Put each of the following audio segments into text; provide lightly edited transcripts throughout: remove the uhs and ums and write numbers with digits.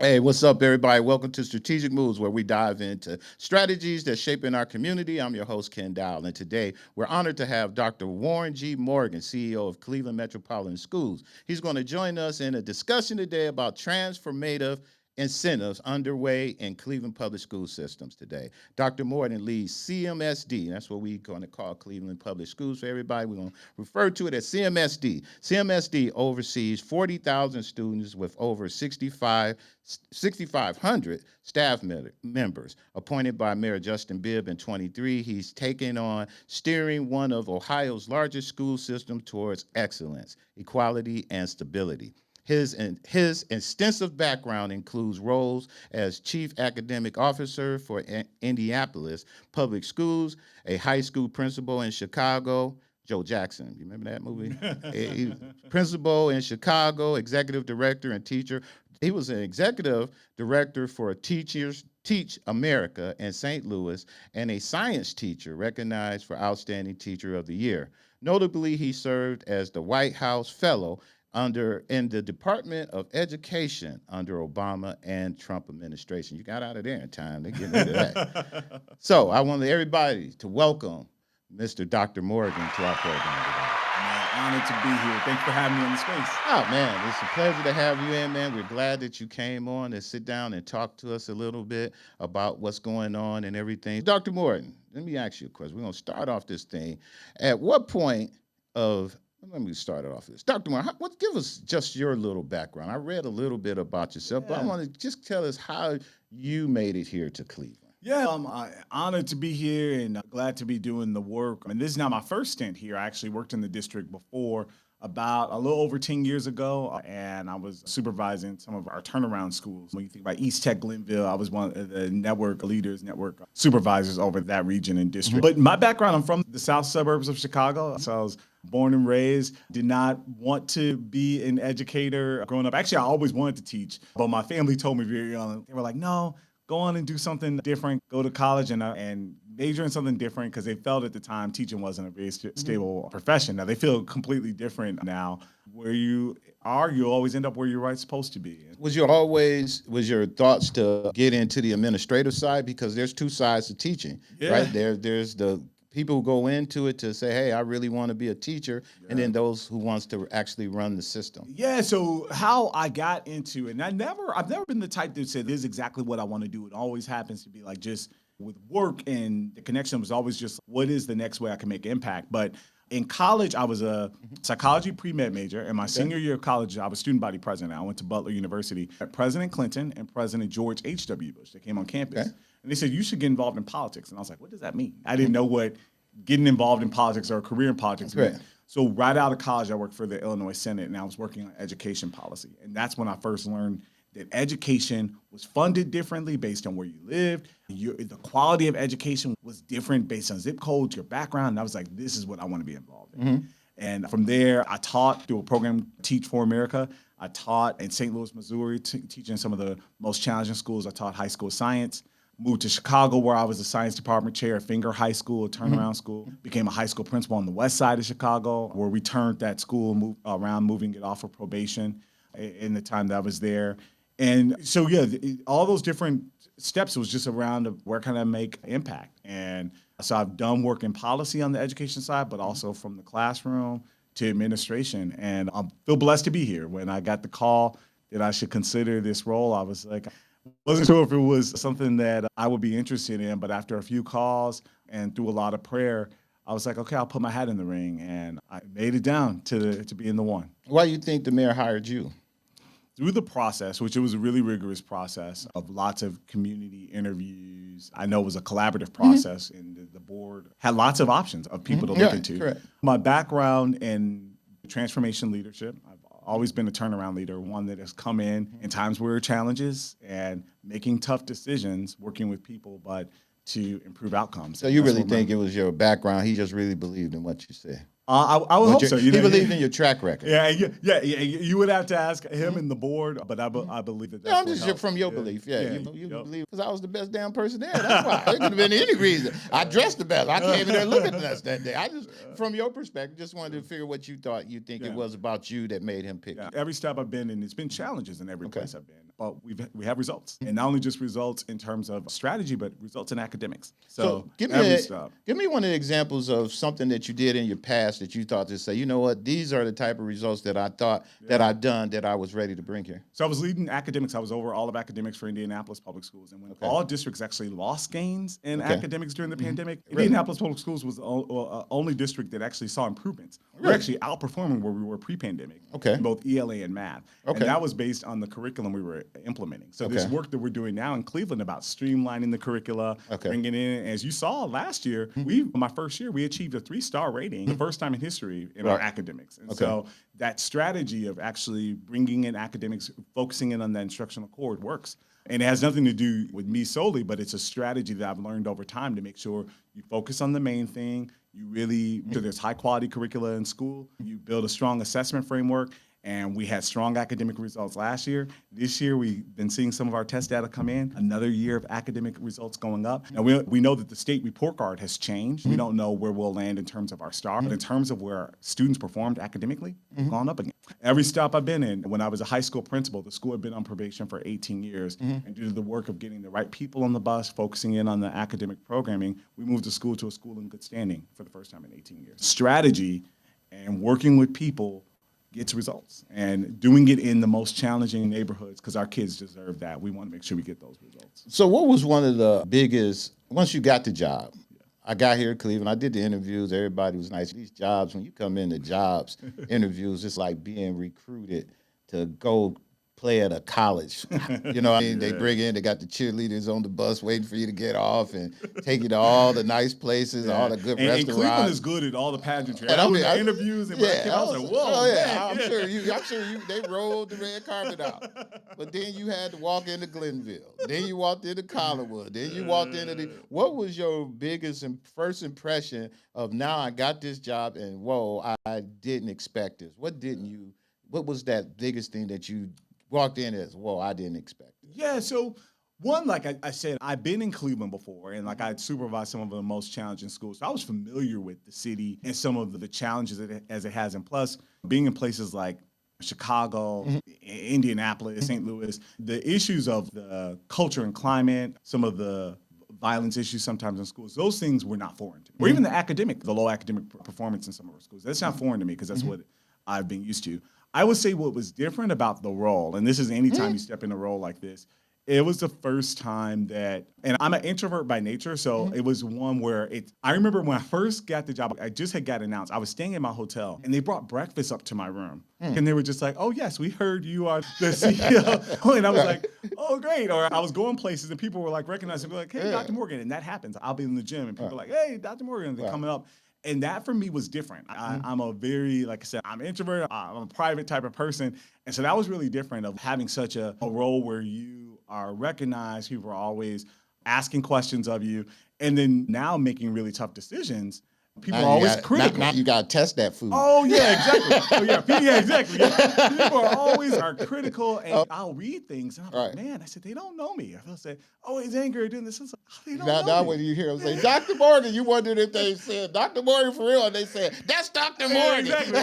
Hey, what's up, everybody? Welcome to Strategic Moves, where we dive into strategies that shape in our community. I'm your host, Kenn Dowell, and today we're honored to have Dr. Warren G. Morgan, CEO of Cleveland Metropolitan Schools. He's going to join us in a discussion today about transformative incentives underway in Cleveland public school systems today. Dr. Morgan leads CMSD. That's what we're going to call Cleveland Public Schools for everybody. We're going to refer to it as CMSD. CMSD oversees 40,000 students with over 6,500 staff members. Appointed by Mayor Justin Bibb in 23, he's taken on steering one of Ohio's largest school systems towards excellence, equality, and stability. His extensive background includes roles as Chief Academic Officer for Indianapolis Public Schools, a high school principal in Chicago. Joe Jackson, you remember that movie? Principal in Chicago, executive director and teacher. He was an executive director for Teachers Teach America in St. Louis and a science teacher recognized for Outstanding Teacher of the Year. Notably, he served as the White House Fellow in the Department of Education under Obama and Trump administration. You got out of there in time. They're getting rid of that. So I want everybody to welcome Mr. Dr. Morgan to our program today. Man, honored to be here. Thanks for having me on the space. Oh, man, it's a pleasure to have you in, man. We're glad that you came on and sit down and talk to us a little bit about what's going on and everything. Dr. Morgan, let me ask you a question. We're going to start off this thing. At what point of let me start it off this. Dr. Morgan, give us just your little background. I read a little bit about yourself, but I want to just tell us how you made it here to Cleveland. Yeah, I'm honored to be here and glad to be doing the work. I mean, this is not my first stint here. I actually worked in the district before about a little over 10 years ago, and I was supervising some of our turnaround schools. When you think about East Tech, Glenville, I was one of the network supervisors over that region and district. But my background, I'm from the south suburbs of Chicago, so I was born and raised, did not want to be an educator growing up. Actually, I always wanted to teach, but my family told me very young, they were like, no, go on and do something different, go to college and major in something different, because they felt at the time teaching wasn't a very stable profession. Now, they feel completely different now. Where you are, you always end up where you're supposed to be. Was your thoughts to get into the administrative side? Because there's two sides to teaching, right? There's the people who go into it to say, hey, I really want to be a teacher, and then those who wants to actually run the system. Yeah, so how I got into it, and I've never been the type that said, this is exactly what I want to do. It always happens to be like just with work, and the connection was always just, what is the next way I can make impact? But in college, I was a psychology pre-med major. In my senior year of college, I was student body president. I went to Butler University. President Clinton and President George H.W. Bush, they came on campus. Okay. And they said, you should get involved in politics. And I was like, what does that mean? I didn't know what getting involved in politics or a career in politics meant. So right out of college, I worked for the Illinois Senate, and I was working on education policy. And that's when I first learned that education was funded differently based on where you lived. The quality of education was different based on zip codes, your background. And I was like, this is what I want to be involved in. Mm-hmm. And from there, I taught through a program, Teach for America. I taught in St. Louis, Missouri, teaching some of the most challenging schools. I taught high school science. Moved to Chicago, where I was the science department chair at Finger High School, a turnaround school. Became a high school principal on the west side of Chicago, where we turned that school moving it off of probation in the time that I was there. And so, yeah, all those different steps was just around where can I make impact. And so I've done work in policy on the education side, but also from the classroom to administration. And I feel blessed to be here. When I got the call that I should consider this role, I was like, wasn't sure if it was something that I would be interested in, but after a few calls and through a lot of prayer, I was like, okay, I'll put my hat in the ring, and I made it down to being the one. Why do you think the mayor hired you? Through the process, which it was a really rigorous process of lots of community interviews. I know it was a collaborative process, and the board had lots of options of people to look into. Correct. My background in transformation leadership, I've always been a turnaround leader, one that has come in times where there are challenges and making tough decisions, working with people, but to improve outcomes. So you really think it was your background? He just really believed in what you said. I would hope so. He believed in your track record. Yeah. You would have to ask him and the board, but I believe that. I'm just from your belief. You believe because I was the best damn person there. That's why. It could have been any reason. I dressed the best. I came in there looking at us that day. I just, from your perspective, just wanted to figure what you thought. You think it was about you that made him pick you. Every step I've been in, it's been challenges in every place I've been. but we have results, and not only just results in terms of strategy, but results in academics. So give me one of the examples of something that you did in your past that you thought to say, you know what, these are the type of results that I thought that I'd done that I was ready to bring here. So I was leading academics. I was over all of academics for Indianapolis Public Schools. And when all districts actually lost gains in academics during the pandemic, Indianapolis Public Schools was the only district that actually saw improvements. We're actually outperforming where we were pre-pandemic in both ELA and math. And that was based on the curriculum we were implementing. So this work that we're doing now in Cleveland about streamlining the curricula, bringing in, as you saw last year, my first year, we achieved a 3-star rating, the first time in history in our academics. And so that strategy of actually bringing in academics, focusing in on that instructional core works. And it has nothing to do with me solely, but it's a strategy that I've learned over time to make sure you focus on the main thing. You really, so there's high quality curricula in school. You build a strong assessment framework. And we had strong academic results last year. This year, we've been seeing some of our test data come in, another year of academic results going up. Now, we know that the state report card has changed. We don't know where we'll land in terms of our star, but in terms of where students performed academically, we've gone up again. Every stop I've been in, when I was a high school principal, the school had been on probation for 18 years. And due to the work of getting the right people on the bus, focusing in on the academic programming, we moved the school to a school in good standing for the first time in 18 years. Strategy and working with people gets results, and doing it in the most challenging neighborhoods, because our kids deserve that. We want to make sure we get those results. So what was one of the biggest, once you got the job, I got here in Cleveland, I did the interviews, everybody was nice. These jobs, when you come into jobs, interviews, it's like being recruited to go play at a college. You know what I mean? They bring in, they got the cheerleaders on the bus waiting for you to get off and take you to all the nice places, all the good restaurants. And Cleveland is good at all the pageantry. And I mean, the interviews and I was like, whoa, I'm sure you, they rolled the red carpet out. But then you had to walk into Glenville. Then you walked into Collinwood. Then you walked into what was your biggest and first impression of now I got this job and whoa, I didn't expect this? What was that biggest thing that you walked in as, whoa, I didn't expect it? Yeah, so one, like I said, I've been in Cleveland before, and like I'd supervised some of the most challenging schools. So I was familiar with the city and some of the challenges as it has. And plus, being in places like Chicago, Indianapolis, St. Louis, the issues of the culture and climate, some of the violence issues sometimes in schools, those things were not foreign to me. Or even the low academic performance in some of our schools. That's not foreign to me because that's what I've been used to. I would say what was different about the role, and this is anytime you step in a role like this, it was the first time that, and I'm an introvert by nature, so it was one where I remember when I first got the job, I just had got announced. I was staying in my hotel, and they brought breakfast up to my room. And they were just like, oh, yes, we heard you are the CEO. And I was like, oh, great. Or I was going places, and people were like recognizing me, like, hey, Dr. Morgan. And that happens. I'll be in the gym, and people are like, hey, Dr. Morgan. They're coming up. And that for me was different. I'm a very, like I said, I'm an introvert. I'm a private type of person. And so that was really different of having such a role where you are recognized. People are always asking questions of you. And then now making really tough decisions. People are always critical. Now you got to test that food. Oh, yeah, exactly. Exactly. Yeah. People are always critical, and I'll read things, and I'm like, man, I said, they don't know me. They'll say, oh, he's angry doing this. Like, oh, they don't know now me. when you hear them say, Dr. Morgan, you wondered if they said, Dr. Morgan for real, and they said, that's Dr. Morgan. Exactly.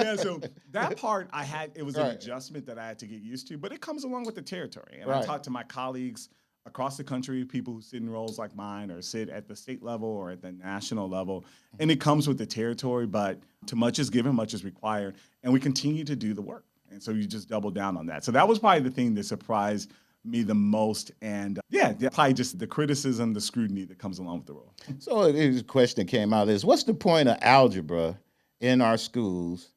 Yeah, so that part it was an adjustment that I had to get used to, but it comes along with the territory. And I talked to my colleagues across the country, people who sit in roles like mine or sit at the state level or at the national level. And it comes with the territory, but too much is given, much is required. And we continue to do the work. And so you just double down on that. So that was probably the thing that surprised me the most. And probably just the criticism, the scrutiny that comes along with the role. So a question that came out is, what's the point of algebra in our schools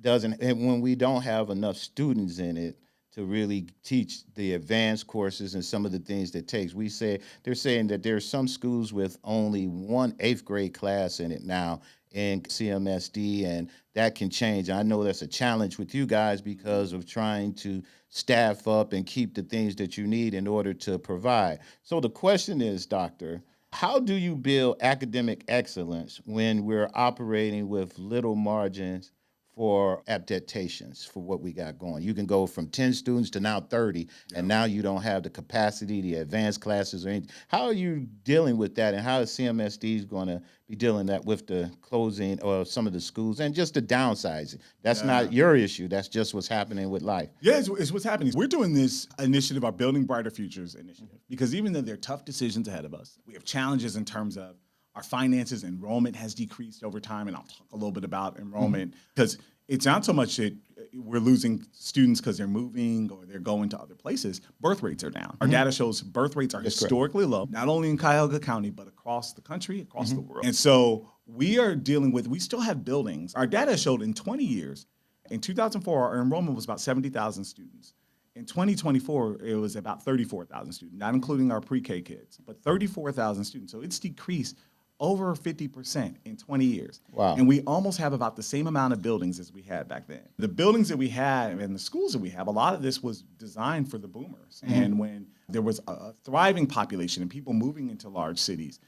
when we don't have enough students in it to really teach the advanced courses and some of the things that takes? They're saying that there's some schools with only one 8th grade class in it now in CMSD, and that can change. I know that's a challenge with you guys because of trying to staff up and keep the things that you need in order to provide. So the question is, Doctor, how do you build academic excellence when we're operating with little margins for adaptations for what we got going. You can go from 10 students to now 30, and now you don't have the capacity, the advanced classes or anything. How are you dealing with that, and how is CMSD going to be dealing that with the closing of some of the schools and just the downsizing? That's not your issue. That's just what's happening with life. Yeah, it's what's happening. We're doing this initiative, our Building Brighter Futures initiative, because even though there are tough decisions ahead of us, we have challenges in terms of our finances. Enrollment has decreased over time, and I'll talk a little bit about enrollment because it's not so much that we're losing students because they're moving or they're going to other places. Birth rates are down. Our data shows birth rates are historically low, not only in Cuyahoga County, but across the country, across the world. And so we are dealing with, we still have buildings. Our data showed in 20 years, in 2004, our enrollment was about 70,000 students. In 2024, it was about 34,000 students, not including our pre-K kids, but 34,000 students. So it's decreased over 50% in 20 years. Wow. And we almost have about the same amount of buildings as we had back then. The buildings that we had and the schools that we have, a lot of this was designed for the boomers. And when there was a thriving population and people moving into large cities,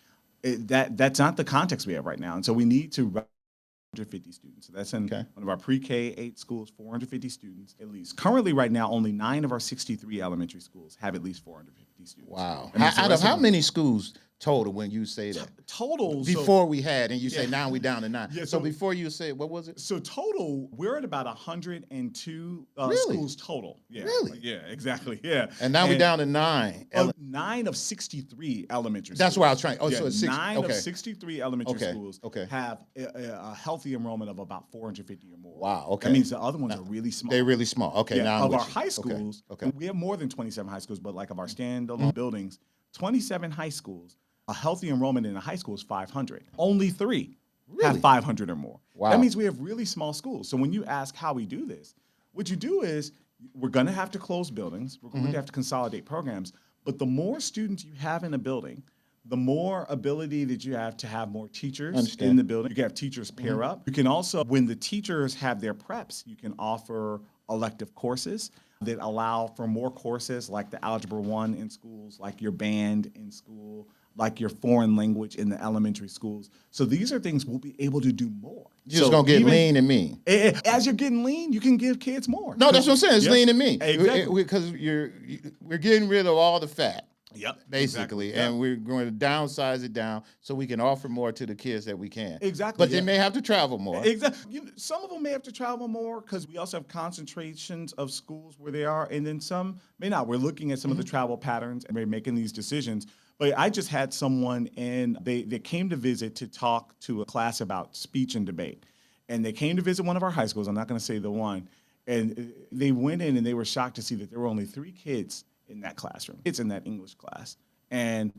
that's not the context we have right now. And so we need to 450 students. So that's in one of our pre-K 8 schools, 450 students at least. Currently, right now, only 9 of our 63 elementary schools have at least 450 students. Wow. I mean, so Out of how many schools total when you say that? Total. Before we had, and you say now we down to 9. Yeah, so before you say, what was it? So total, we're at about 102 Really? schools total. Yeah. Really? Yeah, exactly. Yeah. And now we're down to 9. 9 of 63 elementary schools. That's where I was trying. Oh, Yeah, so it's 6. 9 of 63 elementary schools Okay. have a healthy enrollment of about 450 or more. Wow. Okay. That means the other ones are really small. They're really small. Okay. Yeah, Now I'm of with our you. high schools, Okay. we have more than 27 high schools, but like of our standalone buildings, 27 high schools, a healthy enrollment in a high school is 500. Only 3 have 500 or more. Wow. That means we have really small schools. So when you ask how we do this, what you do is we're going to have to close buildings. We're going to have to consolidate programs. But the more students you have in a building, the more ability that you have to have more teachers in the building. You can have teachers pair up. You can also, when the teachers have their preps, you can offer elective courses that allow for more courses like the Algebra 1 in schools, like your band in school, like your foreign language in the elementary schools. So these are things we'll be able to do more. You're just going to get lean and mean. As you're getting lean, you can give kids more. No, that's what I'm saying. It's lean and mean. Exactly. Because we're getting rid of all the fat. Yep. Basically, Exactly. and we're going to downsize it down so we can offer more to the kids that we can. Exactly. But they may have to travel more. Exactly. Some of them may have to travel more because we also have concentrations of schools where they are, and then some may not. We're looking at some of the travel patterns and we're making these decisions. But I just had someone, and they came to visit to talk to a class about speech and debate. And they came to visit one of our high schools. I'm not going to say the one. And they went in and they were shocked to see that there were only 3 kids in that classroom. It's in that English class. And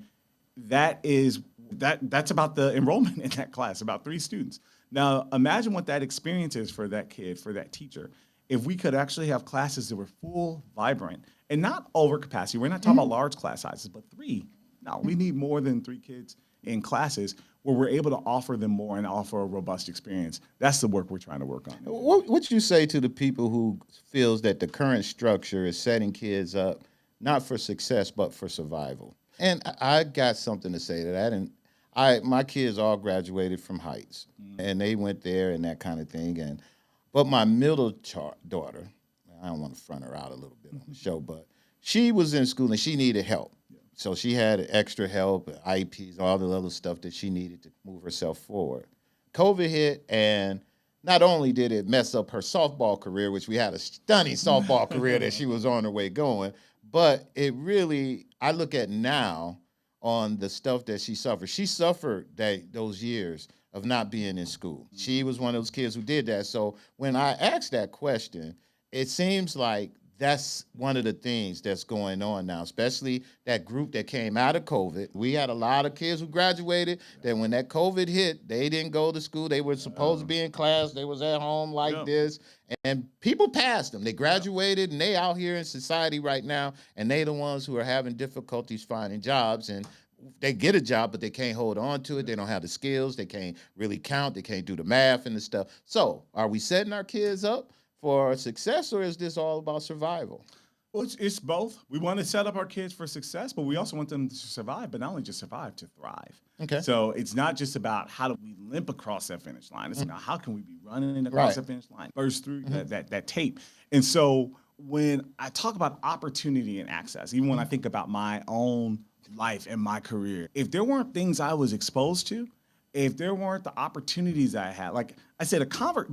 that's about the enrollment in that class, about 3 students. Now, imagine what that experience is for that kid, for that teacher. If we could actually have classes that were full, vibrant, and not over capacity. We're not talking about large class sizes, but 3. No, we need more than 3 kids in classes where we're able to offer them more and offer a robust experience. That's the work we're trying to work on. What you say to the people who feels that the current structure is setting kids up not for success but for survival? And I got something to say to that. And my kids all graduated from Heights, and they went there and that kind of thing. But my middle daughter, I don't want to front her out a little bit on the show, but she was in school and she needed help. So she had extra help, IEPs, all the other stuff that she needed to move herself forward. COVID hit, and not only did it mess up her softball career, which we had a stunning softball career that she was on her way going, but it really, I look at now on the stuff that she suffered. She suffered those years of not being in school. She was one of those kids who did that. So when I asked that question, it seems like that's one of the things that's going on now, especially that group that came out of COVID. We had a lot of kids who graduated that when that COVID hit, they didn't go to school. They were supposed to be in class. They was at home like this. And people passed them. They graduated, and they out here in society right now, and they the ones who are having difficulties finding jobs. And they get a job, but they can't hold on to it. They don't have the skills. They can't really count. They can't do the math and the stuff. So are we setting our kids up for success, or is this all about survival? Well, it's both. We want to set up our kids for success, but we also want them to survive, but not only just survive, to thrive. Okay. So it's not just about how do we limp across that finish line. It's now, how can we be running across Right. the finish line, burst through that tape? And so when I talk about opportunity and access, even when I think about my own life and my career, if there weren't things I was exposed to, if there weren't the opportunities I had, like I said,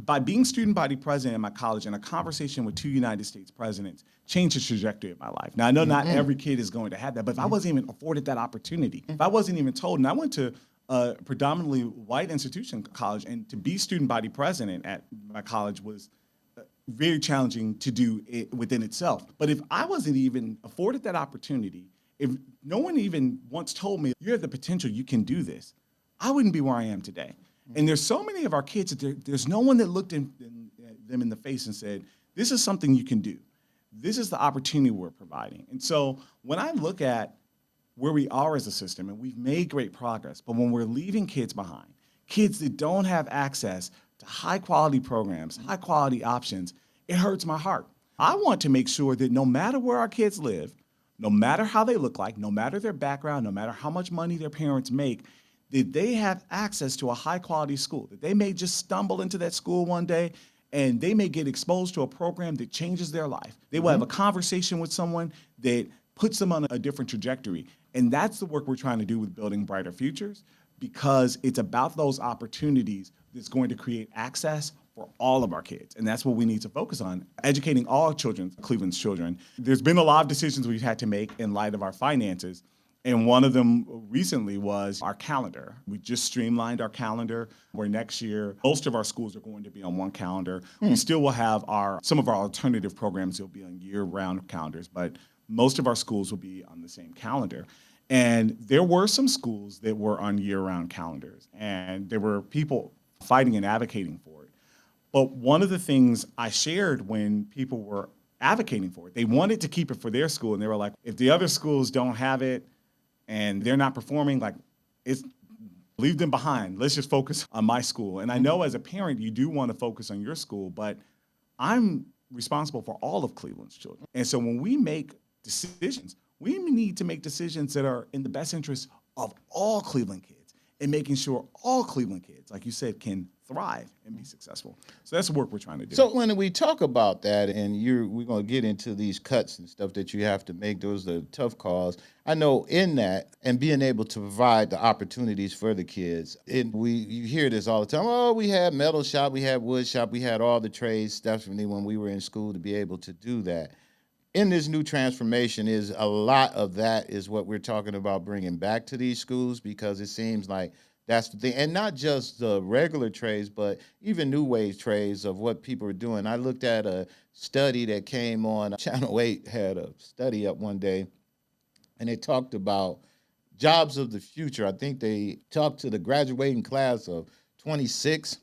by being student body president in my college and a conversation with 2 United States presidents changed the trajectory of my life. Now, I know not every kid is going to have that, but if I wasn't even afforded that opportunity, if I wasn't even told, and I went to a predominantly white institution college, and to be student body president at my college was very challenging to do it within itself. But if I wasn't even afforded that opportunity, if no one even once told me, you have the potential, you can do this, I wouldn't be where I am today. And there's so many of our kids that there's no one that looked them in the face and said, this is something you can do. This is the opportunity we're providing. And so when I look at where we are as a system, and we've made great progress, but when we're leaving kids behind, kids that don't have access to high quality programs, high quality options, it hurts my heart. I want to make sure that no matter where our kids live, no matter how they look like, no matter their background, no matter how much money their parents make, that they have access to a high quality school, that they may just stumble into that school one day and they may get exposed to a program that changes their life. They will have a conversation with someone that puts them on a different trajectory. And that's the work we're trying to do with building Brighter Futures, because it's about those opportunities that's going to create access for all of our kids. And that's what we need to focus on, educating all children, Cleveland's children. There's been a lot of decisions we've had to make in light of our finances. And one of them recently was our calendar. We just streamlined our calendar, where next year, most of our schools are going to be on one calendar. We still will have some of our alternative programs will be on year-round calendars, but most of our schools will be on the same calendar. And there were some schools that were on year-round calendars, and there were people fighting and advocating for it. But one of the things I shared when people were advocating for it, they wanted to keep it for their school, and they were like, if the other schools don't have it and they're not performing, like, leave them behind. Let's just focus on my school. And I know as a parent, you do want to focus on your school, but I'm responsible for all of Cleveland's children. And so when we make decisions, we need to make decisions that are in the best interest of all Cleveland kids, and making sure all Cleveland kids, like you said, can thrive and be successful. So that's the work we're trying to do. So when we talk about that, and we're going to get into these cuts and stuff that you have to make, those are tough calls. I know in that, and being able to provide the opportunities for the kids, you hear this all the time. Oh, we had metal shop, we had wood shop, we had all the trades, definitely when we were in school, to be able to do that. In this new transformation, is a lot of that is what we're talking about bringing back to these schools, because it seems like that's the thing. And not just the regular trades, but even new wage trades of what people are doing. I looked at a study that came on Channel 8, had a study up one day, and they talked about jobs of the future. I think they talked to the graduating class of 26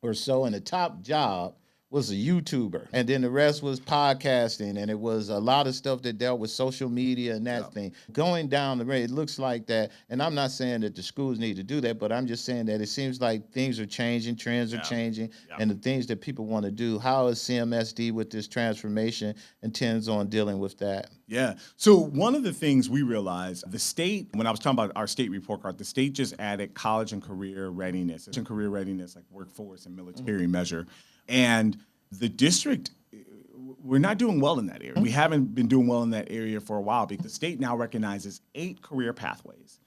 or so, and the top job was a YouTuber, and then the rest was podcasting, and it was a lot of stuff that dealt with social media and that thing. Going down the road, it looks like that, and I'm not saying that the schools need to do that, but I'm just saying that it seems like things are changing, trends are changing, and the things that people want to do. How is CMSD with this transformation intends on dealing with that? Yeah. So one of the things we realized, the state, when I was talking about our state report card, the state just added college and career readiness, like workforce and military measure. And the district, we're not doing well in that area. We haven't been doing well in that area for a while, because the state now recognizes 8 career pathways.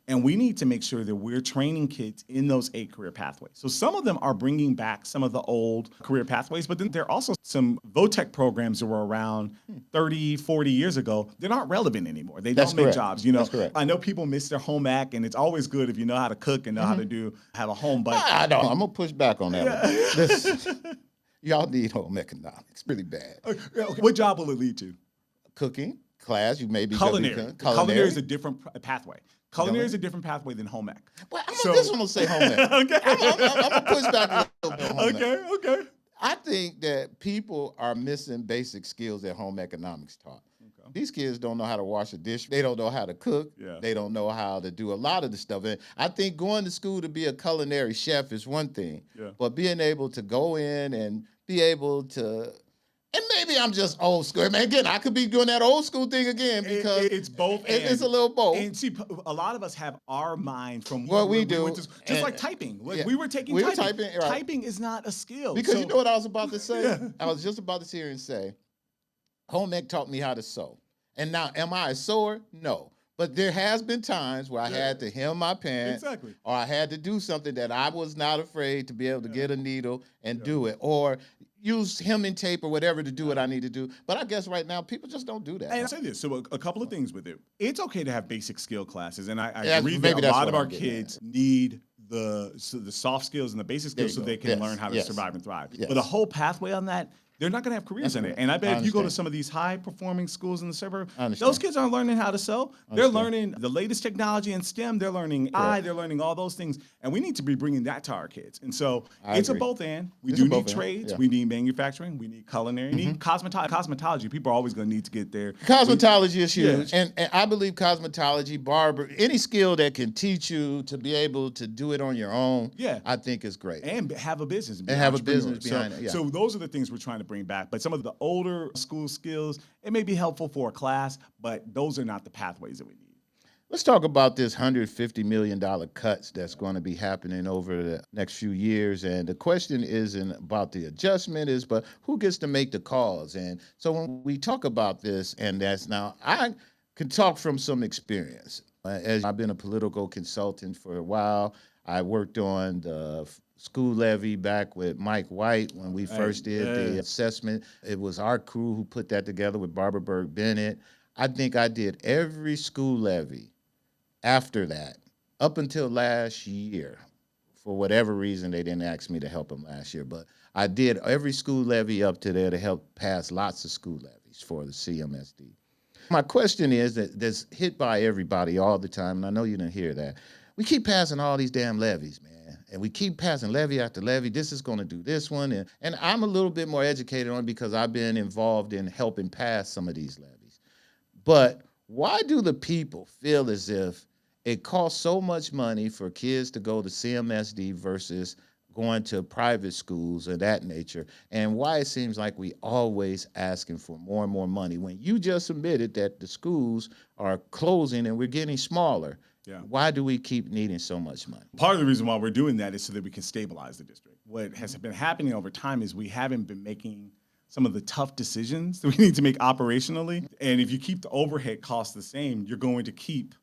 And we need to make sure that we're training kids in those 8 career pathways. So some of them are bringing back some of the old career pathways, but then there are also some VOTEC programs that were around 30, 40 years ago that aren't relevant anymore. They don't make jobs. You know, I know people miss their home ec, and it's always good if you know how to cook and know how to have a home. But I don't. I'm gonna push back on that one. Listen, y'all need home economics really bad. What job will it lead to? Cooking class. You may be culinary. Culinary is a different pathway. Culinary is a different pathway than home ec. Well, this one will say home ec. Okay. I'm gonna push back a little bit on home ec. Okay. I think that people are missing basic skills that home economics taught. Okay. These kids don't know how to wash a dish. They don't know how to cook. Yeah. They don't know how to do a lot of the stuff. And I think going to school to be a culinary chef is one thing, but being able to go in and be able to And maybe I'm just old school. Man, again, I could be doing that old school thing again because It's both. it's a little both. And see, a lot of us have our mind from What we where do, went to, just like typing. Like yeah, we were taking we were typing. typing, right. Typing is not a skill. Because So, you know what I was about to say? Yeah. I was just about to sit here and say, home ec taught me how to sew. And now, am I a sewer? No. But there has been times where I had to hem my pants, Exactly. or I had to do something that I was not afraid to be able to get a needle and do it, or use hemming tape or whatever to do what I need to do. But I guess right now people just don't do that. And I'll say this, so a couple of things with it. It's okay to have basic skill classes, and I Yeah, agree maybe that a that's lot what of I'm our getting at. kids need the soft skills and the basic There skills you so go. they can Yes, learn how to yes. survive and thrive. Yes. But a whole pathway on that, they're not going to have careers That's in it. correct. And I bet I if you go to understand. some of these high-performing schools in the suburb, I understand. those kids aren't learning how to sew. They're Understand. learning the latest technology in STEM. They're learning AI. They're learning all those things. And we need to be bringing that to our kids. And so it's a agree. both and. We It's do a both need and, trades. yeah. We need manufacturing. We need culinary. We need cosmetology. People are always going to need to get there. Cosmetology is huge, Yeah. and I believe cosmetology, barber, any skill that can teach you to be able to do it on your own, Yeah. I think is great. And have a business. And have a business behind so, it, yeah. So those are the things we're trying to bring back. But some of the older school skills, it may be helpful for a class, but those are not the pathways that we need. Let's talk about this $150 million cuts that's going to be happening over the next few years. And the question isn't about the adjustment, but who gets to make the calls? And so when we talk about this, and that's now, I can talk from some experience. As I've been a political consultant for a while, I worked on the school levy back with Mike White when we first did the assessment. It was our crew who put that together with Barbara Berg Bennett. I think I did every school levy after that, up until last year. For whatever reason, they didn't ask me to help them last year, but I did every school levy up to there to help pass lots of school levies for the CMSD. My question is that's hit by everybody all the time, and I know you didn't hear that. We keep passing all these damn levies, man, and we keep passing levy after levy. This is going to do this one, and I'm a little bit more educated on it because I've been involved in helping pass some of these levies. But why do the people feel as if it costs so much money for kids to go to CMSD versus going to private schools of that nature, and why it seems like we always asking for more and more money when you just admitted that the schools are closing and we're getting smaller? Yeah. Why do we keep needing so much money? Part of the reason why we're doing that is so that we can stabilize the district. What has been happening over time is we haven't been making some of the tough decisions that we need to make operationally. And if you keep the overhead costs the same, you're going to keep.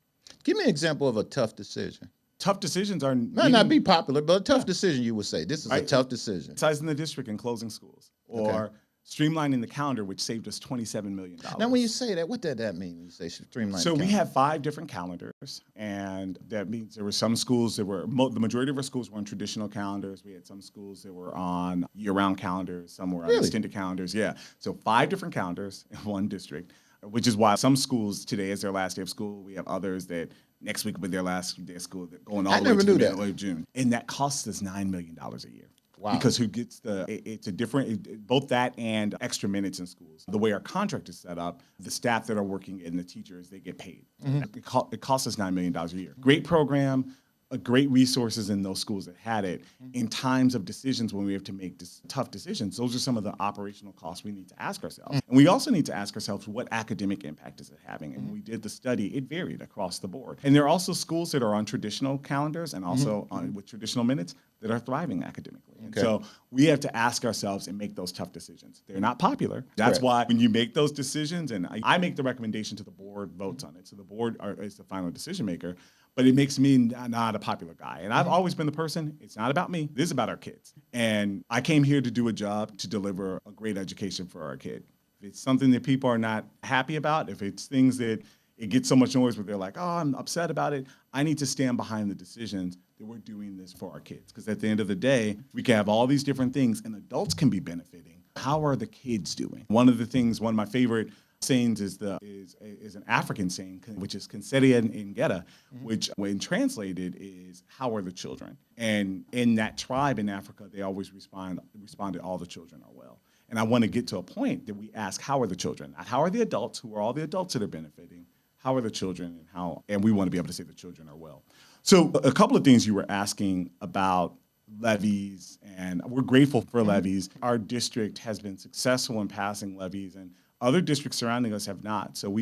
Give me an example of a tough decision. Tough decisions are Might not be popular, but a tough decision you would say. This is a tough decision. Sizing the district and closing schools, or streamlining the calendar, which saved us $27 million. Now, when you say that, what did that mean when you say streamline? So we have 5 different calendars, and that means there were some schools that were, the majority of our schools were on traditional calendars. We had some schools that were on year-round calendars, some were on extended calendars. Yeah, so 5 different calendars in one district, which is why some schools today is their last day of school. We have others that next week will be their last day of school, going all the way to the middle of June. And that costs us $9 million a year. Wow. Because who gets it's a different, both that and extra minutes in schools. The way our contract is set up, the staff that are working and the teachers, they get paid. It costs us $9 million a year. Great program, great resources in those schools that had it. In times of decisions when we have to make tough decisions, those are some of the operational costs we need to ask ourselves. And we also need to ask ourselves, what academic impact is it having? And when we did the study, it varied across the board. And there are also schools that are on traditional calendars and also with traditional minutes that are thriving academically. And so we have to ask ourselves and make those tough decisions. They're not popular. That's why when you make those decisions, and I make the recommendation to the board, votes on it. So the board is the final decision maker. But it makes me not a popular guy. And I've always been the person, it's not about me, this is about our kids. And I came here to do a job to deliver a great education for our kid. If it's something that people are not happy about, if it's things that it gets so much noise where they're like, oh, I'm upset about it, I need to stand behind the decisions that we're doing this for our kids. Because at the end of the day, we can have all these different things and adults can be benefiting. How are the kids doing? One of my favorite sayings is an African saying, which is "Concedia in Geta," which, when translated, is "How are the children?" And in that tribe in Africa, they always responded, "All the children are well." And I want to get to a point that we ask, "How are the children?" Not how are the adults? Who are all the adults that are benefiting? How are the children? And we want to be able to say the children are well. So a couple of things you were asking about levies, and we're grateful for Mhm. levies. Our district has been successful in passing levies, and other districts surrounding us have not. So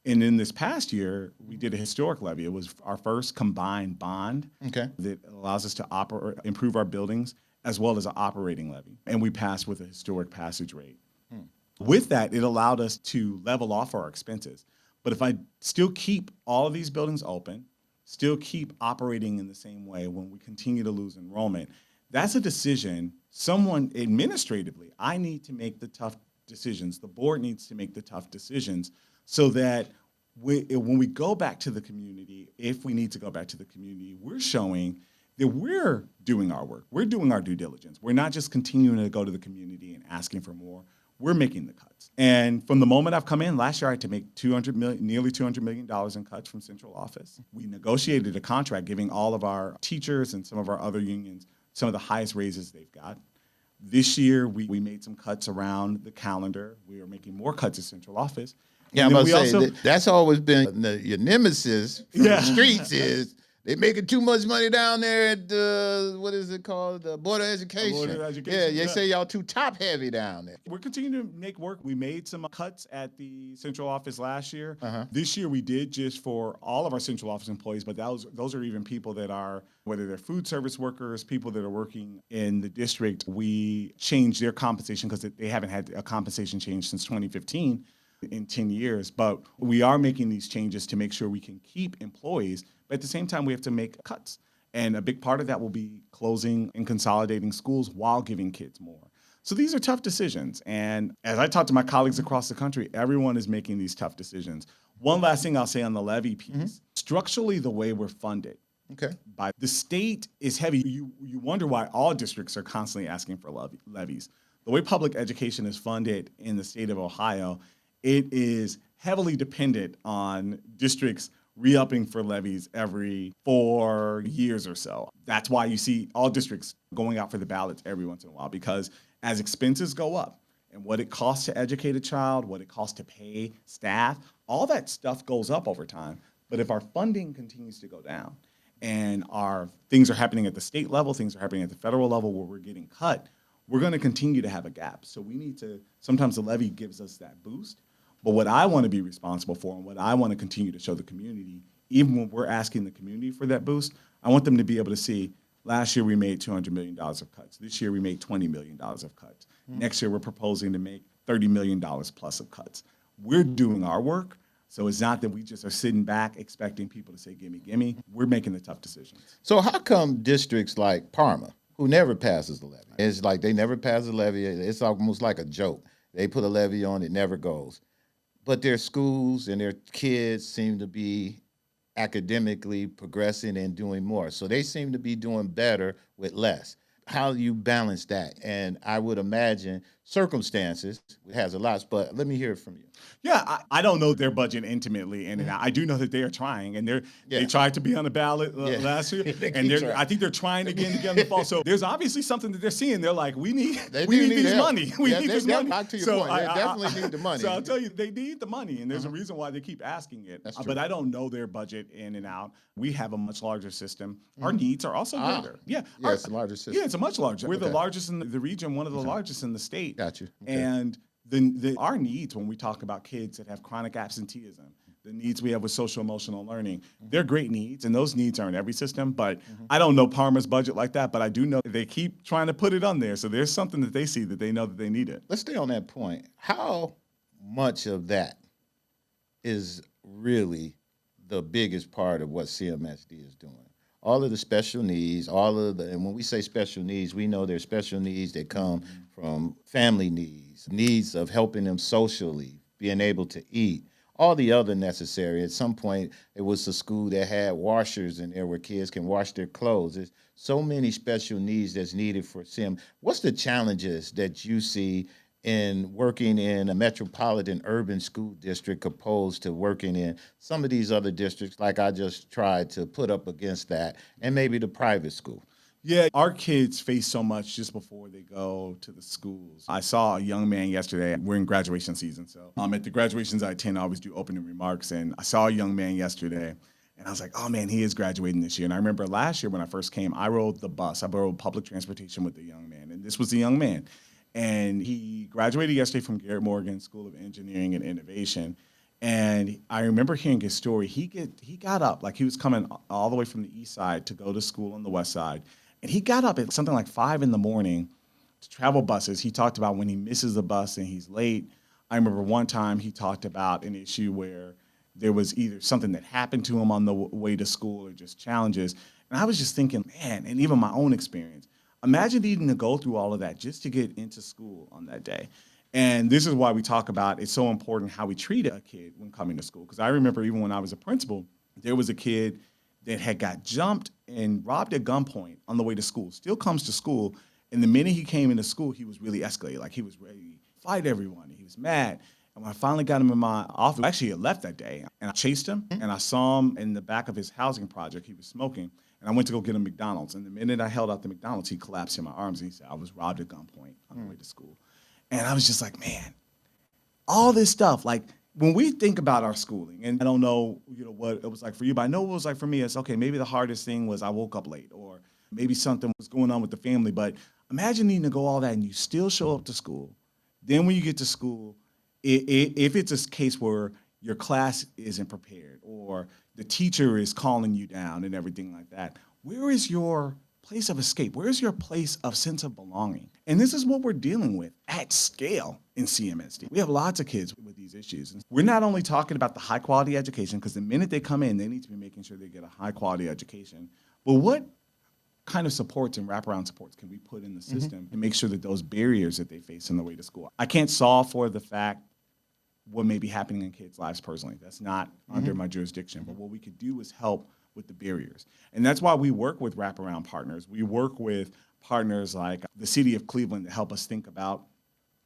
and in this past year, we did a historic levy. It was our first combined bond Okay. that allows us to improve our buildings as well as an operating levy. And we passed with a historic passage rate. Hmm. With that, it allowed us to level off our expenses. But if I still keep all of these buildings open, still keep operating in the same way when we continue to lose enrollment, that's a decision someone administratively, I need to make the tough decisions. The board needs to make the tough decisions so that when we go back to the community, if we need to go back to the community, we're showing that we're doing our work. We're doing our due diligence. We're not just continuing to go to the community and asking for more. We're making the cuts. And from the moment I've come in, last year I had to make nearly $200 million in cuts from central office. We negotiated a contract giving all of our teachers and some of our other unions some of the highest raises they've got. This year, we made some cuts around the calendar. We are making more cuts at central office. Yeah, I'm about to say that's always been your nemesis from the streets is they making too much money down there at what is it called, the Board of Education. Board of Education. Yeah, they say y'all too top heavy down there. We're continuing to make work. We made some cuts at the central office last year. Uh-huh. This year we did just for all of our central office employees, but those are even people that are, whether they're food service workers, people that are working in the district. We changed their compensation because they haven't had a compensation change since 2015 in 10 years. But we are making these changes to make sure we can keep employees, but at the same time we have to make cuts. And a big part of that will be closing and consolidating schools while giving kids more. So these are tough decisions. And as I talk to my colleagues across the country, everyone is making these tough decisions. One last thing I'll say on the levy piece, structurally the way we're funded, by the state is heavy. You wonder why all districts are constantly asking for levies. The way public education is funded in the state of Ohio, it is heavily dependent on districts re-upping for levies every 4 years or so. That's why you see all districts going out for the ballots every once in a while, because as expenses go up and what it costs to educate a child, what it costs to pay staff, all that stuff goes up over time. But if our funding continues to go down and our things are happening at the state level, things are happening at the federal level where we're getting cut, we're going to continue to have a gap. So we need to, sometimes the levy gives us that boost. But what I want to be responsible for and what I want to continue to show the community, even when we're asking the community for that boost, I want them to be able to see, last year we made $200 million of cuts. This year we made $20 million of cuts. Next year we're proposing to make $30 million plus of cuts. We're doing our work. So it's not that we just are sitting back expecting people to say, gimme, gimme. We're making the tough decisions. So how come districts like Parma, who never passes the levy, it's like they never pass the levy, it's almost like a joke. They put a levy on, it never goes. But their schools and their kids seem to be academically progressing and doing more. So they seem to be doing better with less. How do you balance that? And I would imagine circumstances has a lot, but let me hear it from you. Yeah, I don't know their budget intimately, and I do know that they are trying, and they tried to be on the ballot last year, and I think they're trying again to get in the fall. So there's obviously something that they're seeing. They're like, we need this money. We need this money. Back to your point, they definitely need the money. So I'll tell you, they need the money, and there's a reason why they keep asking it. That's true. But I don't know their budget in and out. We have a much larger system. Our needs are also greater. It's a larger system. Yeah, it's a much larger. We're the largest in the region, one of the largest in the state. Got you. And our needs, when we talk about kids that have chronic absenteeism, the needs we have with social emotional learning, they're great needs, and those needs are in every system. But I don't know Parma's budget like that, but I do know they keep trying to put it on there. So there's something that they see that they know that they need it. Let's stay on that point. How much of that is really the biggest part of what CMSD is doing? All of the special needs, and when we say special needs, we know there's special needs that come from family needs of helping them socially, being able to eat, all the other necessary. At some point, it was a school that had washers in there where kids can wash their clothes. There's so many special needs that's needed for CM. What's the challenges that you see in working in a metropolitan urban school district opposed to working in some of these other districts like I just tried to put up against that, and maybe the private school? Yeah, our kids face so much just before they go to the schools. I saw a young man yesterday. We're in graduation season, so at the graduations I attend, I always do opening remarks, and I saw a young man yesterday, And I was like, oh man, he is graduating this year. And I remember last year when I first came, I rode the bus. I rode public transportation with a young man. And this was a young man. And he graduated yesterday from Garrett Morgan School of Engineering and Innovation. And I remember hearing his story. He got up, like he was coming all the way from the east side to go to school on the west side. And he got up at something like 5 in the morning to travel buses. He talked about when he misses the bus and he's late. I remember one time he talked about an issue where there was either something that happened to him on the way to school or just challenges. And I was just thinking, man, and even my own experience, imagine needing to go through all of that just to get into school on that day. And this is why we talk about it's so important how we treat a kid when coming to school. Because I remember even when I was a principal, there was a kid that had got jumped and robbed at gunpoint on the way to school, still comes to school. And the minute he came into school, he was really escalated. Like he was ready to fight everyone. He was mad. And when I finally got him in my office, actually he had left that day, and I chased him, and I saw him in the back of his housing project. He was smoking, and I went to go get him McDonald's. And the minute I held out the McDonald's, he collapsed in my arms, and he said, I was robbed at gunpoint on the way to school. And I was just like, man, all this stuff, like when we think about our schooling, and I don't know, what it was like for you, but I know what it was like for me. It's okay, maybe the hardest thing was I woke up late, or maybe something was going on with the family. But imagine needing to go all that and you still show up to school. Then when you get to school, if it's a case where your class isn't prepared or the teacher is calling you down and everything like that, where is your place of escape? Where is your place of sense of belonging? And this is what we're dealing with at scale in CMSD. We have lots of kids with these issues. And we're not only talking about the high quality education, because the minute they come in, they need to be making sure they get a high quality education. But what kind of supports and wraparound supports can we put in the system to make sure that those barriers that they face on the way to school? I can't solve for the fact what may be happening in kids' lives personally. That's not under my jurisdiction. But what we could do is help with the barriers. And that's why we work with wraparound partners. We work with partners like the city of Cleveland to help us think about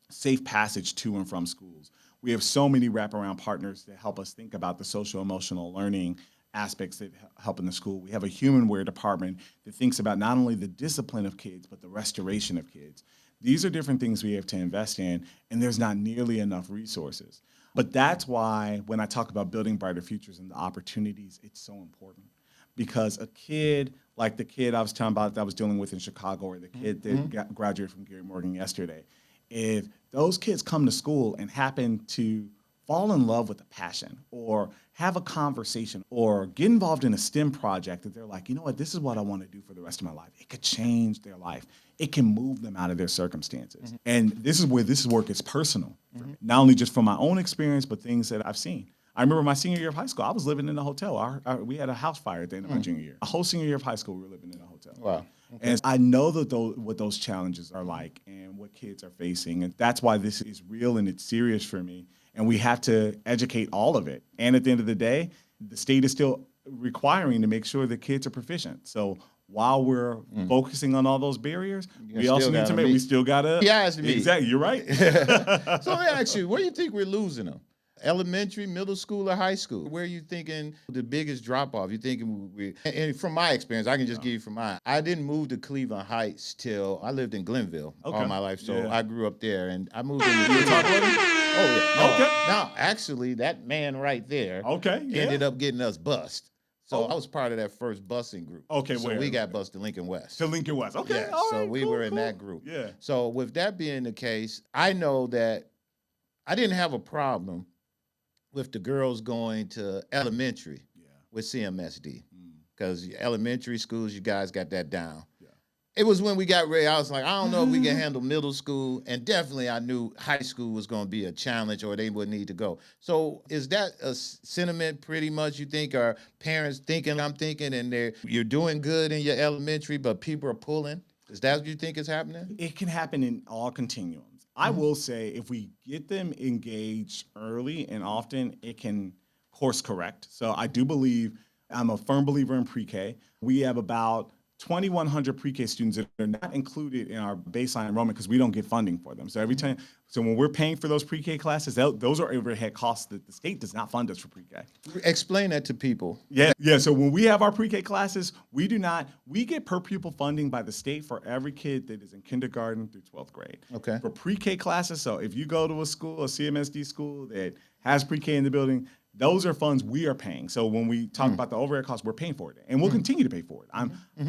safe passage to and from schools. We have so many wraparound partners that help us think about the social emotional learning aspects that help in the school. We have a humanware department that thinks about not only the discipline of kids, but the restoration of kids. These are different things we have to invest in, and there's not nearly enough resources. But that's why when I talk about building brighter futures and the opportunities, it's so important. Because a kid, like the kid I was telling about that I was dealing with in Chicago, or the kid that graduated from Garrett Morgan yesterday, if those kids come to school and happen to fall in love with a passion or have a conversation or get involved in a STEM project that they're like, you know what, this is what I want to do for the rest of my life. It could change their life. It can move them out of their circumstances. And this is where this work is personal, for me. Not only just from my own experience, but things that I've seen. I remember my senior year of high school, I was living in a hotel. We had a house fire at the end of my junior year. A whole senior year of high school, we were living in a hotel. Wow. Okay. And I know that what those challenges are like and what kids are facing. And that's why this is real and it's serious for me. And we have to educate all of it. And at the end of the day, the state is still requiring to make sure that kids are proficient. So while we're focusing on all those barriers, we also need to make, we still got to. Yeah, it's me. Exactly, you're right. So let me ask you, where do you think we're losing them? Elementary, middle school, or high school? Where are you thinking the biggest drop off? You thinking and from my experience, I can just give you from mine. I didn't move to Cleveland Heights till I lived in Glenville all my life. So I grew up there and I moved into Oh yeah. No, Okay. now actually that man right there ended up getting us bused. So I was part of that first busing group. Okay, so we got bused to Lincoln West. To Lincoln West. Okay. Yeah, All so right, we cool, were in cool. that group. Yeah. So with that being the case, I know that I didn't have a problem with the girls going to elementary with CMSD because elementary schools, you guys got that down. Yeah. It was when we got ready, I was like, I don't know if we can handle middle school, and definitely I knew high school was going to be a challenge or they would need to go. So is that a sentiment pretty much you think are parents thinking, I'm thinking, and you're doing good in your elementary, but people are pulling? Is that what you think is happening? It can happen in all continuums. I will say if we get them engaged early and often, it can course correct. So I do believe, I'm a firm believer in pre-K. We have about 2,100 pre-K students that are not included in our baseline enrollment because we don't get funding for them. So every time, so when we're paying for those pre-K classes, those are overhead costs that the state does not fund us for pre-K. Explain that to people. Yeah. So when we have our pre-K classes, we get per pupil funding by the state for every kid that is in kindergarten through 12th grade. Okay. For pre-K classes, so if you go to a school, a CMSD school that has pre-K in the building, those are funds we are paying. So when we talk about the overhead costs, we're paying for it, and we'll continue to pay for it.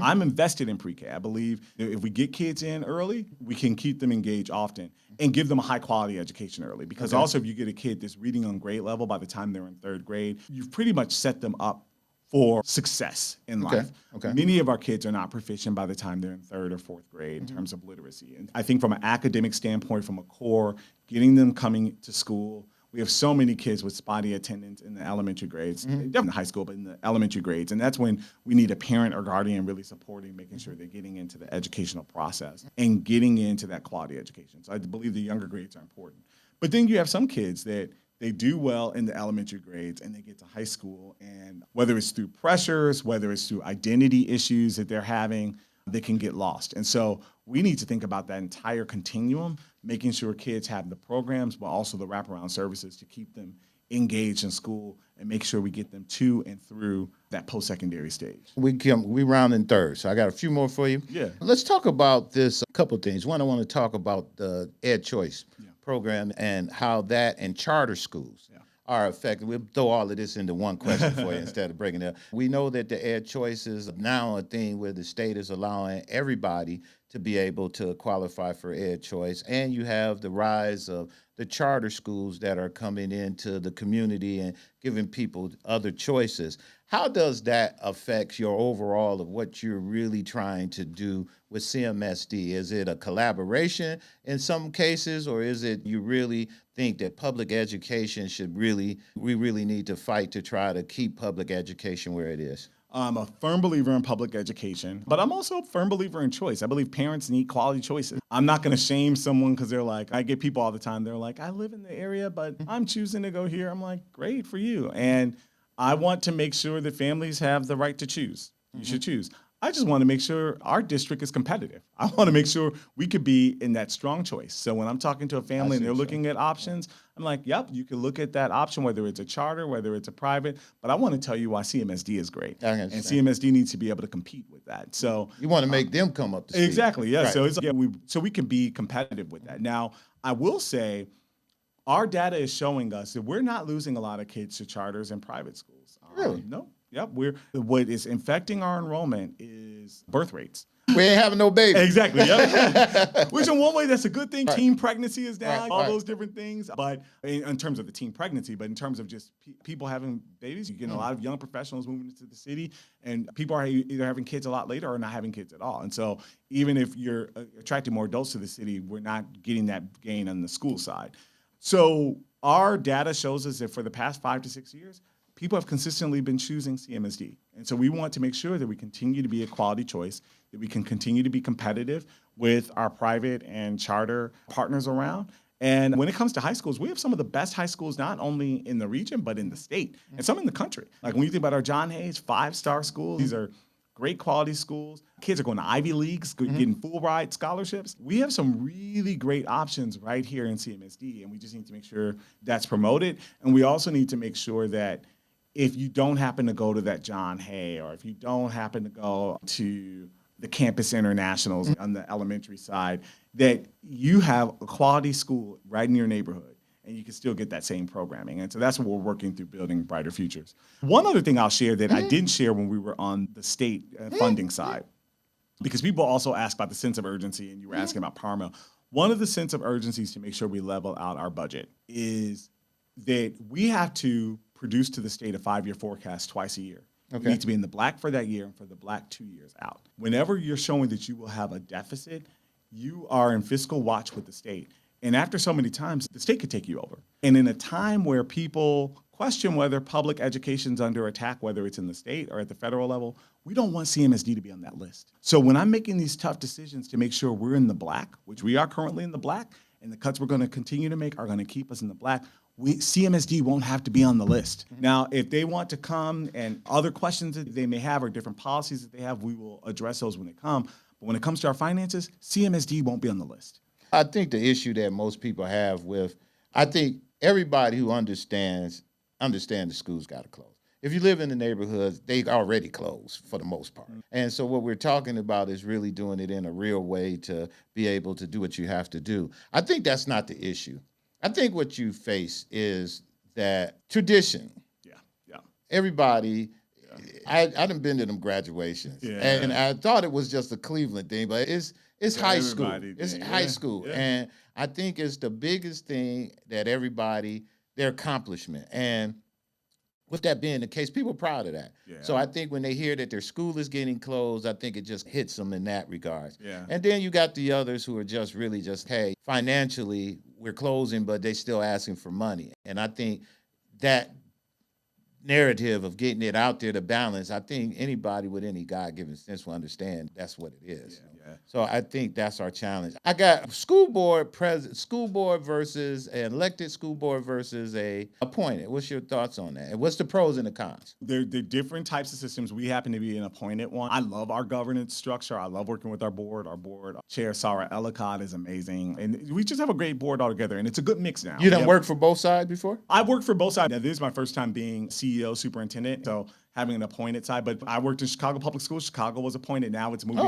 I'm invested in pre-K. I believe if we get kids in early, we can keep them engaged often and give them a high quality education early. Because also, if you get a kid that's reading on grade level by the time they're in third grade, you've pretty much set them up for success in life. Many of our kids are not proficient by the time they're in third or fourth grade in terms of literacy. And I think from an academic standpoint, from a core, getting them coming to school, we have so many kids with spotty attendance in the elementary grades, definitely in high school, but in the elementary grades. And that's when we need a parent or guardian really supporting, making sure they're getting into the educational process and getting into that quality education. So I believe the younger grades are important. But then you have some kids that they do well in the elementary grades and they get to high school, and whether it's through pressures, whether it's through identity issues that they're having, they can get lost. And so we need to think about that entire continuum, making sure kids have the programs, but also the wraparound services to keep them engaged in school and make sure we get them to and through that post-secondary stage. We round in third, so I got a few more for you. Yeah. Let's talk about this, a couple of things. One, I want to talk about the Ed Choice program and how that and charter schools are affected. We'll throw all of this into one question for you instead of breaking it up. We know that the Ed Choice is now a thing where the state is allowing everybody to be able to qualify for Ed Choice, and you have the rise of the charter schools that are coming into the community and giving people other choices. How does that affect your overall of what you're really trying to do with CMSD? Is it a collaboration in some cases, or is it you really think that public education we really need to fight to try to keep public education where it is? I'm a firm believer in public education, but I'm also a firm believer in choice. I believe parents need quality choices. I'm not going to shame someone because they're like, I get people all the time, they're like, I live in the area, but I'm choosing to go here. I'm like, great for you. And I want to make sure that families have the right to choose. You should choose. I just want to make sure our district is competitive. I want to make sure we could be in that strong choice. So when I'm talking to a family and they're looking at options, I'm like, yep, you can look at that option, whether it's a charter, whether it's a private, but I want to tell you why CMSD is great. And CMSD needs to be able to compete with that. So you want to make them come up to speed. Exactly, yeah. Right. So it's so we can be competitive with that. Now, I will say our data is showing us that we're not losing a lot of kids to charters and private schools. Really? No. Yep. What is infecting our enrollment is birth rates. We ain't having no babies. Exactly. Yep. Which in one way that's a good thing. Right. Teen pregnancy is down, all Right. those different things. But in terms of the teen pregnancy, but in terms of just people having babies, you're getting a lot of young professionals moving into the city, and people are either having kids a lot later or not having kids at all. And so even if you're attracting more adults to the city, we're not getting that gain on the school side. So our data shows us that for the past 5 to 6 years, people have consistently been choosing CMSD. And so we want to make sure that we continue to be a quality choice, that we can continue to be competitive with our private and charter partners around. And when it comes to high schools, we have some of the best high schools, not only in the region, but in the state and some in the country. Like when you think about our John Hayes 5-star schools, these are great quality schools. Kids are going to Ivy Leagues, getting full ride scholarships. We have some really great options right here in CMSD, and we just need to make sure that's promoted. And we also need to make sure that if you don't happen to go to that John Hay, or if you don't happen to go to the campus internationals on the elementary side, that you have a quality school right in your neighborhood and you can still get that same programming. And so that's what we're working through, building Brighter Futures. One other thing I'll share that I didn't share when we were on the state funding side, because people also ask about the sense of urgency, and you were asking about Parma. One of the sense of urgencies to make sure we level out our budget is that we have to produce to the state a 5-year forecast twice a year. Okay. You need to be in the black for that year and for the black 2 years out. Whenever you're showing that you will have a deficit, you are in fiscal watch with the state. And after so many times, the state could take you over. And in a time where people question whether public education's under attack, whether it's in the state or at the federal level, we don't want CMSD to be on that list. So when I'm making these tough decisions to make sure we're in the black, which we are currently in the black, and the cuts we're going to continue to make are going to keep us in the black, CMSD won't have to be on the list. Now, if they want to come and other questions that they may have or different policies that they have, we will address those when they come. But when it comes to our finances, CMSD won't be on the list. I think the issue that most people have I think everybody who understands the schools got to close. If you live in the neighborhoods, they already closed for the most part. And so what we're talking about is really doing it in a real way to be able to do what you have to do. I think that's not the issue. I think what you face is that tradition everybody. I done been to them graduations, and Yeah. I thought it was just a Cleveland thing, but it's For high school. everybody It's thing. high Yeah. school, Yeah. and I think it's the biggest thing that everybody their accomplishment. And with that being the case, people are proud of that. So Yeah. I think when they hear that their school is getting closed, I think it just hits them in that regard. Yeah. And then you got the others who are just really just, hey, financially we're closing, but they still asking for money. And I think that narrative of getting it out there to balance, I think anybody with any God given sense will understand that's what it is. Yeah. So I think that's our challenge. I got school board versus an elected school board versus a appointed. What's your thoughts on that? And what's the pros and the cons? They're different types of systems. We happen to be an appointed one. I love our governance structure. I love working with our board. Our board chair, Sarah Ellicott, is amazing. And we just have a great board altogether. And it's a good mix now. You done worked for both sides before? I've worked for both sides. Now, this is my first time being CEO, superintendent. So having an appointed side, but I worked in Chicago Public Schools. Chicago was appointed. Now it's moving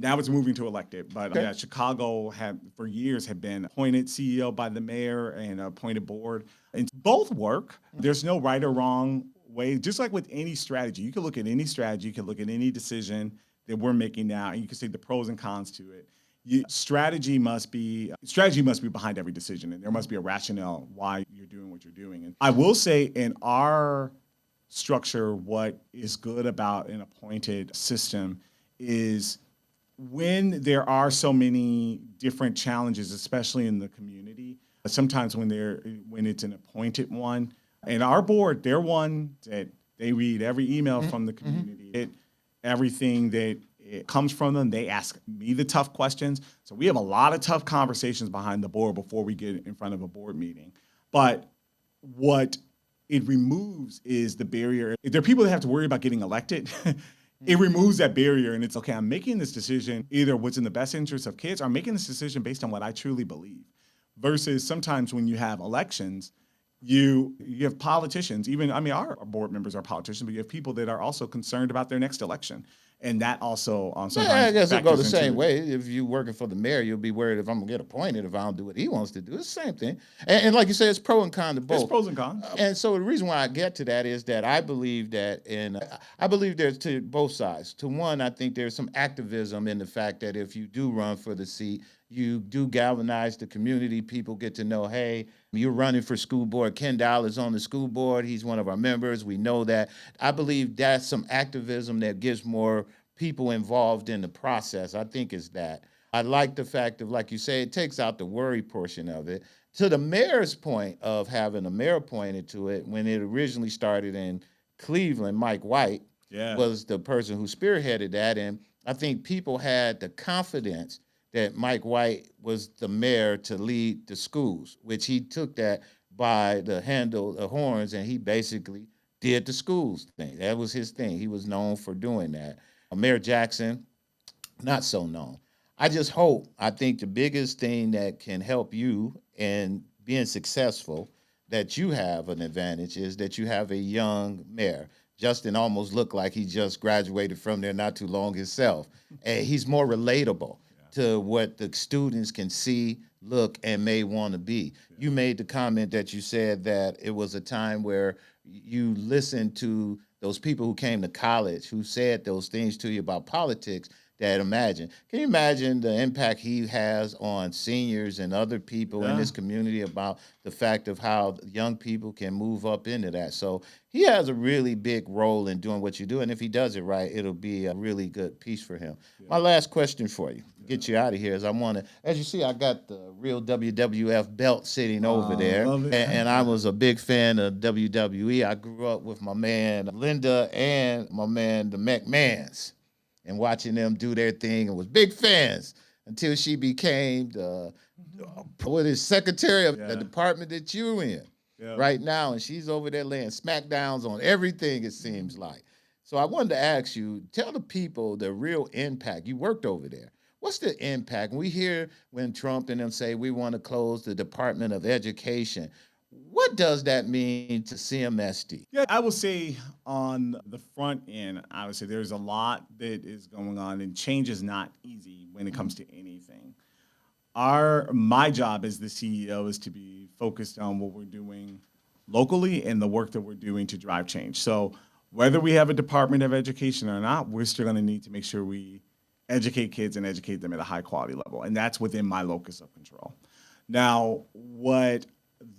now it's moving to elected. But Okay. yeah, Chicago for years have been appointed CEO by the mayor and appointed board. And both work. There's no right or wrong way. Just like with any strategy, you can look at any strategy, you can look at any decision that we're making now, and you can see the pros and cons to it. Strategy must be behind every decision, and there must be a rationale why you're doing what you're doing. And I will say, in our structure, what is good about an appointed system is when there are so many different challenges, especially in the community. Sometimes when it's an appointed one, and our board, they're one that they read every email from the community, everything that it comes from them. They ask me the tough questions. So we have a lot of tough conversations behind the board before we get in front of a board meeting. But what it removes is the barrier. If there are people that have to worry about getting elected, it removes that barrier. And it's okay, I'm making this decision, either what's in the best interest of kids, or I'm making this decision based on what I truly believe. Versus sometimes when you have elections, you have politicians, our board members are politicians, but you have people that are also concerned about their next election. And that also sometimes I guess it'll go the factors into same it. way. If you're working for the mayor, you'll be worried if I'm gonna get appointed if I don't do what he wants to do. It's the same thing. And like you said, it's pro and con to There's both. pros and cons. And so the reason why I get to that is that I believe I believe there's to both sides. To one, I think there's some activism in the fact that if you do run for the seat, you do galvanize the community. People get to know, hey, you're running for school board. Kenn Dowell is on the school board. He's one of our members. We know that. I believe that's some activism that gives more people involved in the process. I think is that. I like the fact of, like you say, it takes out the worry portion of it. To the mayor's point of having a mayor appointed to it, when it originally started in Cleveland, Mike White was the person who spearheaded that. And I think people had the confidence that Mike White was the mayor to lead the schools, which he took that by the horns, and he basically did the schools thing. That was his thing. He was known for doing that. Mayor Jackson, not so known. I think the biggest thing that can help you in being successful, that you have an advantage, is that you have a young mayor. Justin almost looked like he just graduated from there not too long himself. And he's more relatable to what the students can see, look, and may want to be. You made the comment that you said that it was a time where you listened to those people who came to college who said those things to you about politics. Can you imagine the impact he has on seniors and other people in this community about the fact of how young people can move up into that? So he has a really big role in doing what you do, and if he does it right, it'll be a really good piece for him. My last question for you, get you out of here, is as you see, I got the real WWF belt sitting over there, Love it. and I was a big fan of WWE. I grew up with my man Linda and my man the McMahons, and watching them do their thing, and was big fans until she became the secretary of the department that you're in right now, and she's over there laying smackdowns on everything, it seems like. So I wanted to ask you, tell the people the real impact. You worked over there. What's the impact? We hear when Trump and them say we want to close the Department of Education. What does that mean to CMSD? Yeah, I would say on the front end, I would say there's a lot that is going on, and change is not easy when it comes to anything. My job as the CEO is to be focused on what we're doing locally and the work that we're doing to drive change. So whether we have a Department of Education or not, we're still going to need to make sure we educate kids and educate them at a high quality level. And that's within my locus of control. Now, what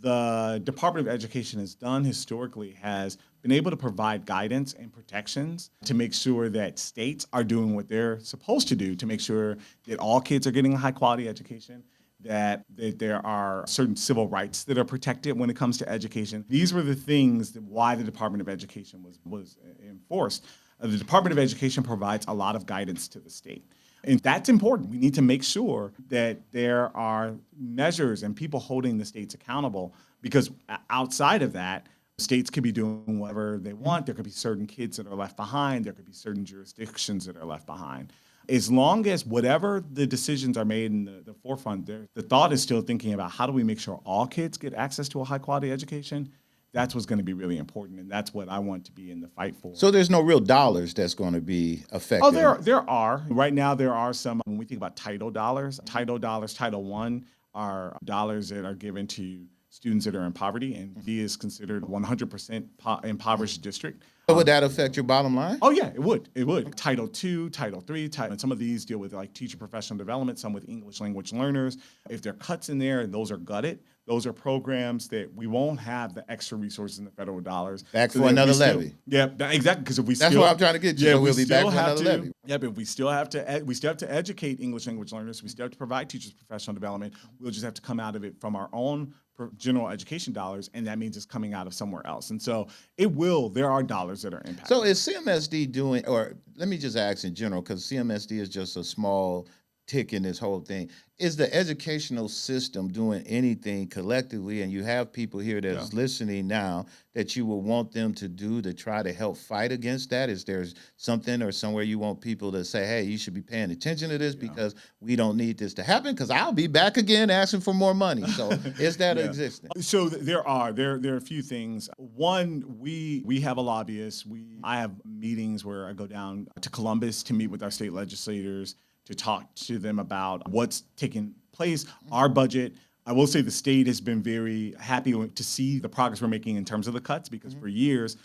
the Department of Education has done historically has been able to provide guidance and protections to make sure that states are doing what they're supposed to do to make sure that all kids are getting a high quality education, that there are certain civil rights that are protected when it comes to education. These were the things that why the Department of Education was enforced. The Department of Education provides a lot of guidance to the state. And that's important. We need to make sure that there are measures and people holding the states accountable, because outside of that, states could be doing whatever they want. There could be certain kids that are left behind. There could be certain jurisdictions that are left behind. As long as whatever the decisions are made in the forefront, the thought is still thinking about how do we make sure all kids get access to a high quality education. That's what's going to be really important, and that's what I want to be in the fight for. So there's no real dollars that's going to be affected. Oh, there are. Right now, there are some. When we think about Title dollars, Title I are dollars that are given to students that are in poverty, and D is considered 100% impoverished district. So would that affect your bottom line? Oh yeah, it would. It would. Title II, Title III, and some of these deal with like teacher professional development, some with English language learners. If there are cuts in there and those are gutted, those are programs that we won't have the extra resources in the federal dollars. Back for another levy. Yeah, exactly. Because if we That's what I'm trying to get you. Yeah, so we'll be back for another levy. Yeah, but we still have to educate English language learners. We still have to provide teachers professional development. We'll just have to come out of it from our own general education dollars, and that means it's coming out of somewhere else. And so there are dollars that are impacted. So is CMSD doing, or let me just ask in general, because CMSD is just a small tick in this whole thing. Is the educational system doing anything collectively, and you have people here that's listening now, that you will want them to do to try to help fight against that? Is there something or somewhere you want people to say, hey, you should be paying attention to this because we don't need this to happen, because I'll be back again asking for more money. So is that existing? So there are a few things. One, we have a lobbyist. I have meetings where I go down to Columbus to meet with our state legislators to talk to them about what's taking place, our budget. I will say the state has been very happy to see the progress we're making in terms of the cuts, because for years,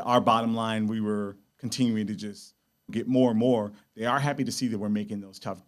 our bottom line, we were continuing to just get more and more. They are happy to see that we're making those tough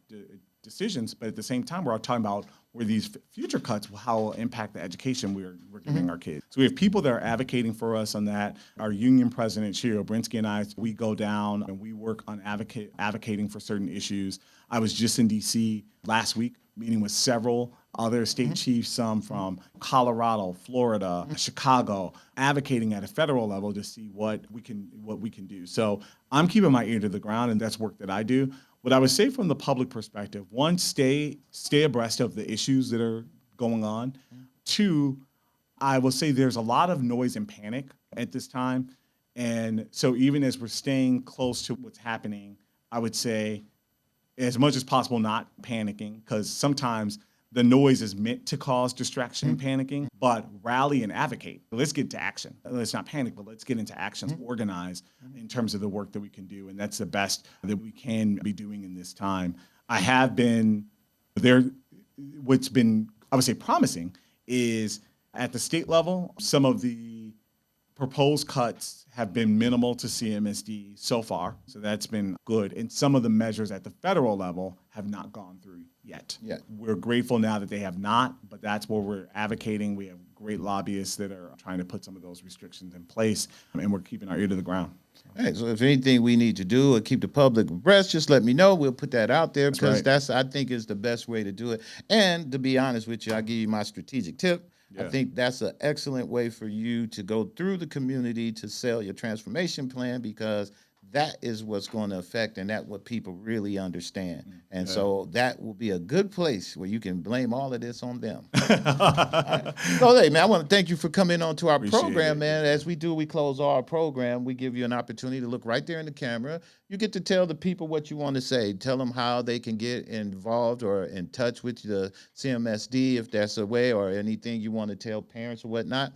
decisions, but at the same time, we're talking about where these future cuts, how will impact the education we're giving our kids. So we have people that are advocating for us on that. Our union president, Shiro Brinsky, and I, we go down and we work on advocating for certain issues. I was just in D.C. last week meeting with several other state chiefs, some from Colorado, Florida, Chicago, advocating at a federal level to see what we can do. So I'm keeping my ear to the ground, and that's work that I do. What I would say from the public perspective, one, stay abreast of the issues that are going on. Two, I will say there's a lot of noise and panic at this time. And so even as we're staying close to what's happening, I would say as much as possible not panicking, because sometimes the noise is meant to cause distraction and panicking, but rally and advocate. Let's get to action. Let's not panic, but let's get into action, organize in terms of the work that we can do. And that's the best that we can be doing in this time. I have been there. What's been, I would say, promising is at the state level, some of the proposed cuts have been minimal to CMSD so far. So that's been good. And some of the measures at the federal level have not gone through yet. We're grateful now that they have not, but that's where we're advocating. We have great lobbyists that are trying to put some of those restrictions in place, and we're keeping our ear to the ground. Hey, so if anything we need to do or keep the public abreast, just let me know. We'll put that out there, because that's I think is the best way to do it. And to be honest with you, I'll give you my strategic tip. I think that's an excellent way for you to go through the community to sell your transformation plan, because that is what's going to affect, and that's what people really understand. And so that will be a good place where you can blame all of this on them. Right. So, hey, man, I want to thank you for coming on to our program, man. As we do, we close our program. We give you an opportunity to look right there in the camera. You get to tell the people what you want to say. Tell them how they can get involved or in touch with the CMSD, if that's a way, or anything you want to tell parents or whatnot.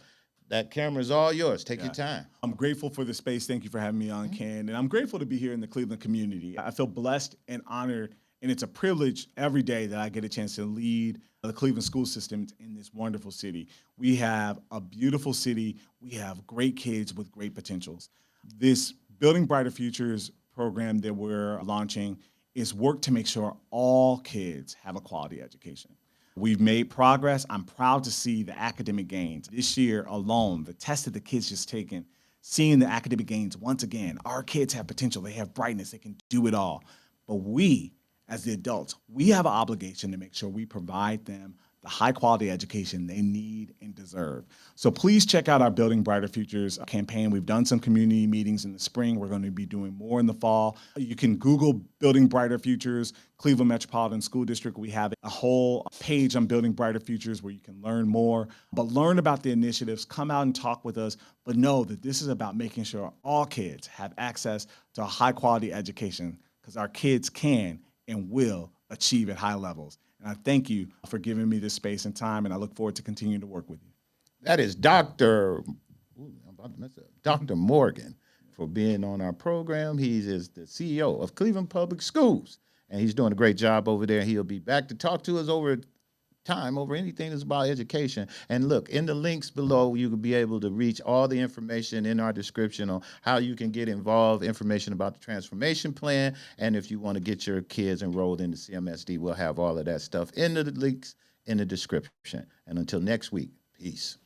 That camera is all yours. Take your time. I'm grateful for the space. Thank you for having me on, Kenn. And I'm grateful to be here in the Cleveland community. I feel blessed and honored And it's a privilege every day that I get a chance to lead the Cleveland school system in this wonderful city. We have a beautiful city. We have great kids with great potentials. This Building Brighter Futures program that we're launching is work to make sure all kids have a quality education. We've made progress. I'm proud to see the academic gains. This year alone, the test that the kids just taken, seeing the academic gains once again. Our kids have potential. They have brightness. They can do it all. But we, as the adults, we have an obligation to make sure we provide them the high quality education they need and deserve. So please check out our Building Brighter Futures campaign. We've done some community meetings in the spring. We're going to be doing more in the fall. You can Google Building Brighter Futures, Cleveland Metropolitan School District. We have a whole page on Building Brighter Futures where you can learn more, but learn about the initiatives, come out and talk with us, but know that this is about making sure all kids have access to a high quality education, because our kids can and will achieve at high levels. And I thank you for giving me this space and time, and I look forward to continuing to work with you. That is I'm about to mess up, Dr. Morgan, for being on our program. He is the CEO of Cleveland Public Schools, and he's doing a great job over there. He'll be back to talk to us over anything that's about education. And look, in the links below, you will be able to reach all the information in our description on how you can get involved, information about the transformation plan, and if you want to get your kids enrolled in the CMSD, we'll have all of that stuff in the links in the description. And until next week, peace.